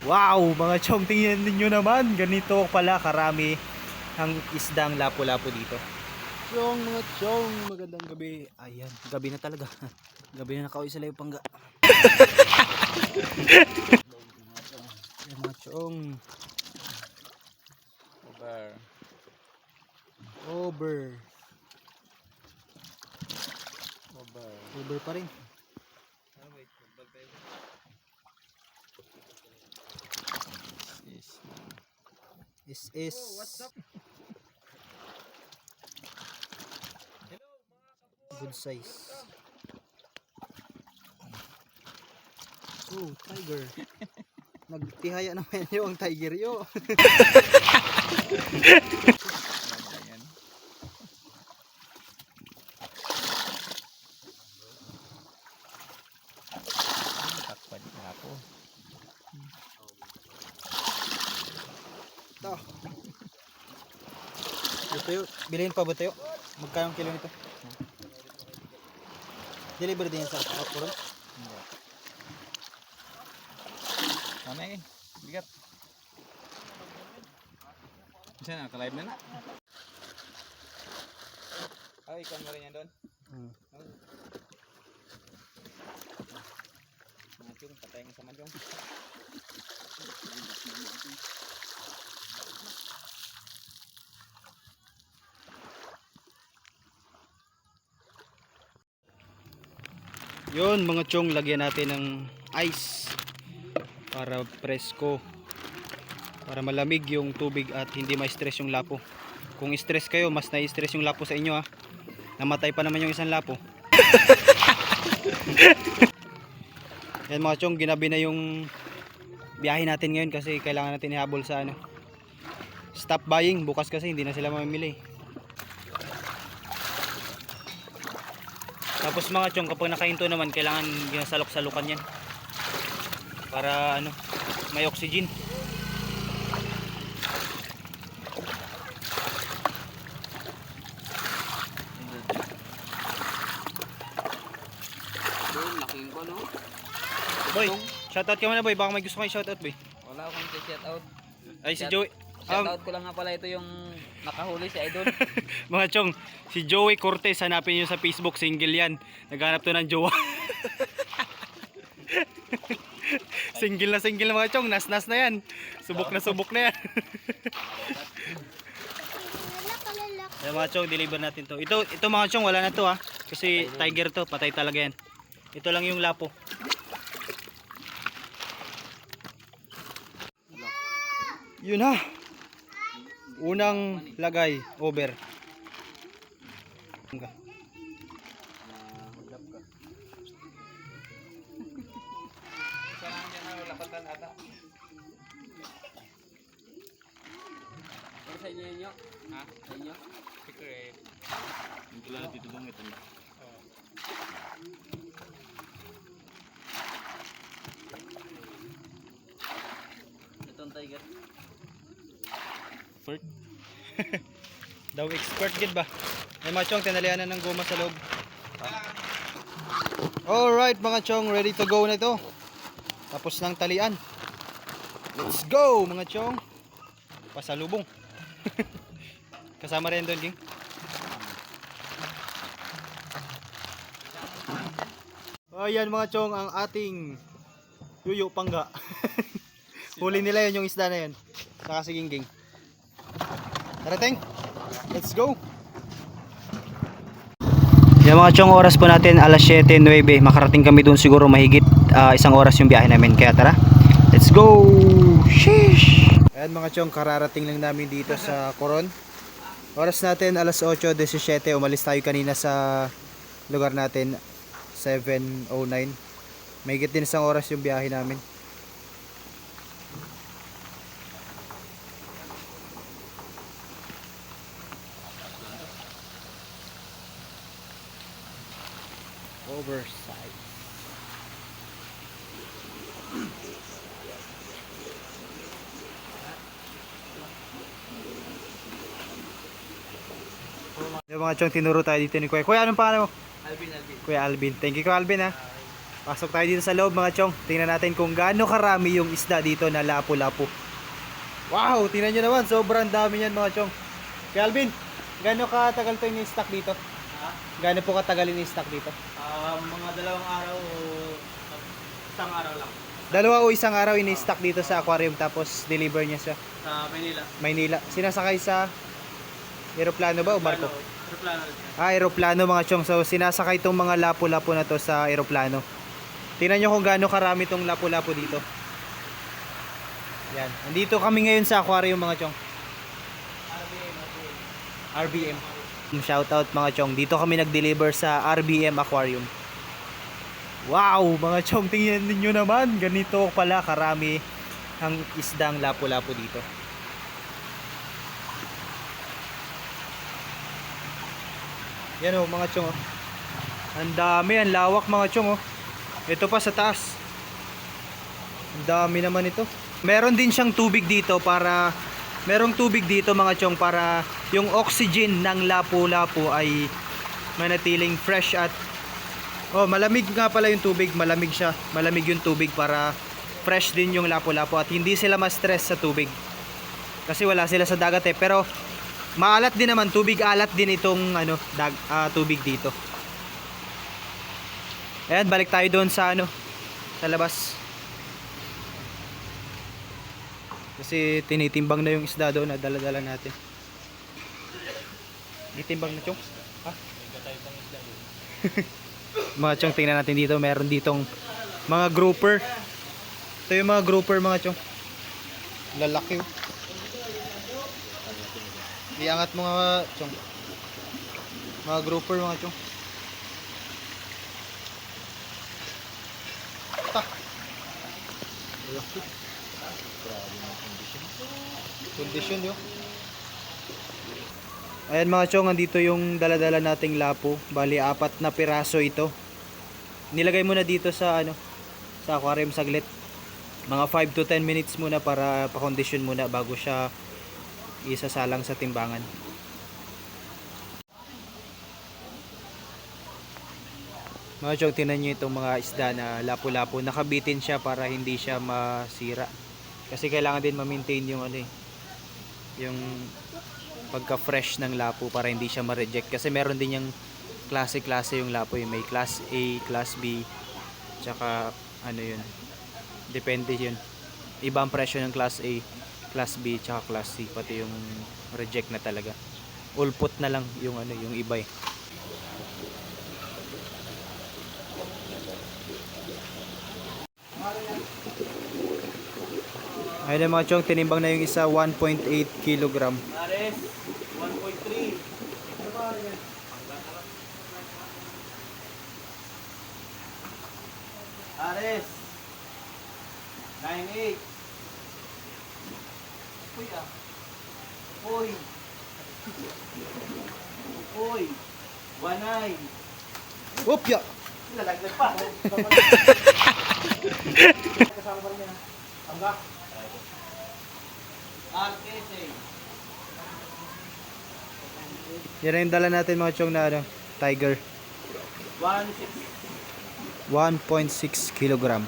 Wow, mga chong, tingnan ninyo naman. Ganito pala karami ang isdang lapu-lapu dito. Chong, mga chong, magandang gabi. Ayan, gabi na talaga. Gabi na nakauwi sa Layo Pangga. Ayan, mga chong. Over. Over pa rin. Is what's up? good size. Oh, tiger. Nagtihaya naman yung tiger yo. Takpan na ako. Ito. Butuyo. Bilhin pa butuyo. Magkano kilo nito? Deliver din yan sa Puro? Sana eh. Bigat. Diyan, naka-live na na. Ay, ikan mo rin yan doon. Manjong, patayin sa manjong. Yun mga chong, lagyan natin ng ice para presko, para malamig yung tubig at hindi ma-stress yung lapo. Kung stress kayo, mas na-stress yung lapo sa inyo ha. Namatay pa naman yung isang lapo. Yan mga chong, ginabi na yung biyahe natin ngayon kasi kailangan natin ihabol sa stop buying. Bukas kasi hindi na sila mamimili. Tapos mga chong, kapag nakahinto naman, kailangan ginasalok-salukan yan para may oxygen. Laking ko, no? Boy, shoutout ka muna boy, baka may gusto kayo shoutout boy. Wala akong shoutout. Ay si Joey. Shoutout ko lang nga pala, ito yung nakahuli si Idol. Mga chong, si Joey Cortez, hanapin nyo sa Facebook, single yan. Naghanap to ng jowa. Single na mga chong, nas-nas na yan. Subok na yan. Ayan mga chong, deliver natin to. Ito mga chong, wala na to ha. Kasi tiger to, patay talaga yan. Ito lang yung lapo. Yun ha. Unang lagay, over. Saan dyan na lapatan ata? Pero sa inyo yun? Ha? Sa inyo? Secret. Yung tulad dito dong ito. Itong tiger. Expert. Daw expert gid ba? May mga chong, tinalian na ng goma sa loob. Alright mga chong, ready to go na ito. Tapos ng talian. Let's go mga chong. Pasalubong. Kasama rin doon, King. Ayan mga chong, ang ating Layo Pangga. Huli nila yun, yung isda na yun. Saka si Gingging. Tarating, let's go. Yung mga chong, oras po natin alas 7:09. Makarating kami doon siguro mahigit isang oras yung biyahe namin. Kaya tara, let's go. Sheesh. Ayan mga chong, kararating lang namin dito sa Coron. Oras natin alas 8:17. Umalis tayo kanina sa lugar natin 7:09. Mahigit din isang oras yung biyahe namin. Oversize. Yung mga chong, tinuro tayo dito ni Kuya. Kuya, anong pangalan mo? Alvin. Kuya Alvin. Thank you Kuya Alvin ha. Pasok tayo dito sa loob mga chong. Tingnan natin kung gaano karami yung isda dito na lapu-lapu. Wow, tingnan nyo naman, sobrang dami yan mga chong. Kaya Alvin, gaano katagal to yung stock dito? Ha? Gaano po katagal yung stock dito? Mga 2 araw o isang araw lang. 2 o 1 araw ini-stock dito sa aquarium tapos deliver niya sa Sa Manila. Maynila. Sinasakay sa eroplano ba o barko? Aeroplano. Aeroplano mga chong. So sinasakay itong mga lapu-lapu na to sa eroplano. Tingnan nyo kung gaano karami itong lapu-lapu dito. Yan. Andito kami ngayon sa aquarium mga chong. RBM. Shoutout mga chong. Dito kami nag-deliver sa RBM Aquarium. Wow mga chong, tingnan niyo naman. Ganito pala karami ang isdang lapu-lapu dito. Yan o mga chong. Ang dami, ang lawak mga chong oh. Ito pa sa taas. Ang dami naman ito. Meron din siyang tubig dito para merong tubig dito mga chong para yung oxygen ng lapu-lapu ay manatiling fresh at malamig nga pala yung tubig, malamig siya. Malamig yung tubig para fresh din yung lapu-lapu at hindi sila ma-stress sa tubig. Kasi wala sila sa dagat eh, pero maalat din naman, tubig alat din itong tubig dito. Ayan, balik tayo doon sa sa labas. Kasi tinitimbang na yung isda doon na dala-dala natin. Itimbang na chong. Ha? Mga chong, tingnan natin dito. Meron ditong mga grouper. Ito yung mga grouper mga chong. Lalaki oh. Iangat mga chong. Mga grouper mga chong. Condition yun. Ayan mga chong, andito yung daladala nating lapo. Bali 4 na piraso ito. Nilagay muna dito sa sa aquarium saglit. Mga 5 to 10 minutes muna para pa-condition muna bago siya isasalang sa timbangan. Mga chong, tinan nyo itong mga isda na lapu-lapu. Nakabitin siya para hindi siya masira. Kasi kailangan din ma-maintain yung yung pagka-fresh ng lapu para hindi siya ma-reject. Kasi meron din yung klase-klase yung lapu. May class A, class B, tsaka yun. Depende yun. Iba ang presyo ng class A, class B, tsaka class C. Pati yung reject na talaga. Ulput na lang yung yung iba eh. Ayun mga chong, tinimbang na yung isa 1.8 kg. Ares, 1.3. Ares, 9.8. Uy ah. Uy. Uy. 1.9. Opya! Lalaglag pa. Kasama pa rin yan. Hangga. RKC. Yan yung dala natin mga chong na tiger. 1.6 kg.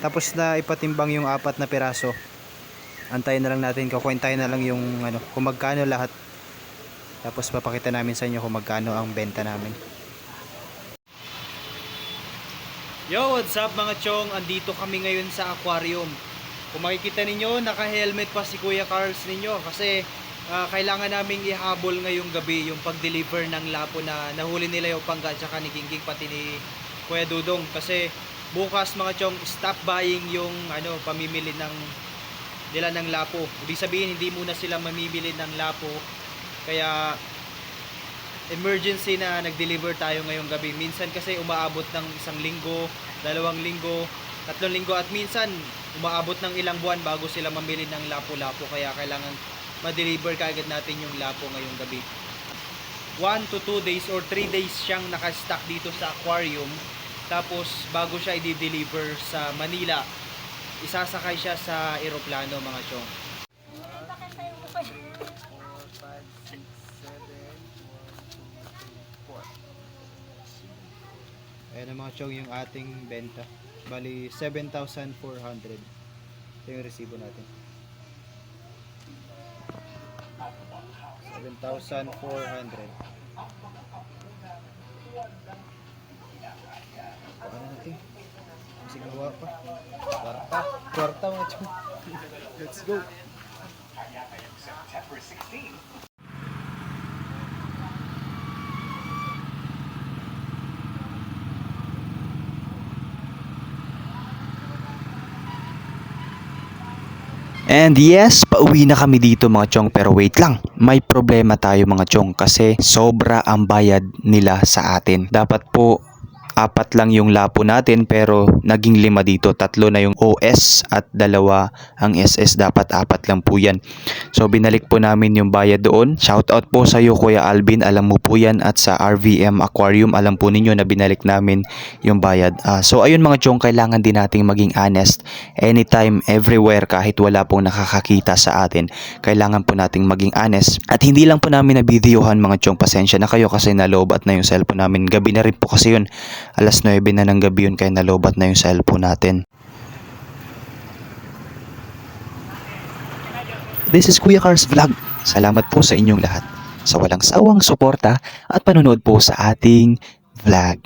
Tapos na ipatimbang yung 4 na piraso. Antayin na lang natin, kukwentahin na lang yung kung magkano lahat. Tapos papakita namin sa inyo kung magkano ang benta namin. Yo, what's up mga chong? Andito kami ngayon sa aquarium. Kung makikita ninyo, naka-helmet pa si Kuya Carls ninyo kasi kailangan naming ihabol ngayong gabi yung pag-deliver ng lapo na nahuli nila yung pangga tsaka ni Gingging pati ni Kuya Dudong. Kasi bukas mga chong, stop buying yung pamimili nila ng lapo. Ibig sabihin hindi muna sila mamimili ng lapo. Kaya emergency na nag-deliver tayo ngayong gabi. Minsan kasi umaabot ng 1 linggo, 2 linggo, 3 linggo at minsan umaabot ng ilang buwan bago sila mamili ng lapu-lapu. Kaya kailangan ma-deliver kaagad natin yung lapo ngayong gabi. 1 to 2 days or 3 days siyang naka-stock dito sa aquarium. Tapos bago siya i-deliver sa Manila, isasakay siya sa eroplano mga chong. Ayan ang mga chong yung ating benta. Bali 7,400. Ito yung resibo natin. 7,400. Paano natin? Kasi gawa pa. Kwarta mga chong. Let's go. And yes, pauwi na kami dito mga chong, pero wait lang. May problema tayo mga chong kasi sobra ang bayad nila sa atin. Dapat po 4 lang yung lapo natin pero naging 5 dito. 3 na yung OS at 2 ang SS. Dapat 4 lang po yan. So binalik po namin yung bayad doon. Shoutout po sa iyo Kuya Alvin. Alam mo po yan. At sa RVM Aquarium, alam po ninyo na binalik namin yung bayad. So ayun mga chong, kailangan din nating maging honest. Anytime, everywhere, kahit wala pong nakakakita sa atin, kailangan po nating maging honest. At hindi lang po namin nabidyohan mga chong. Pasensya na kayo kasi nalobat na yung cellphone namin. Gabi na rin po kasi yun. Alas 9 na ng gabi yun kaya nalobat na yung cellphone natin. This is Kuya Cars Vlog. Salamat po sa inyong lahat sa walang sawang suporta at panonood po sa ating vlog.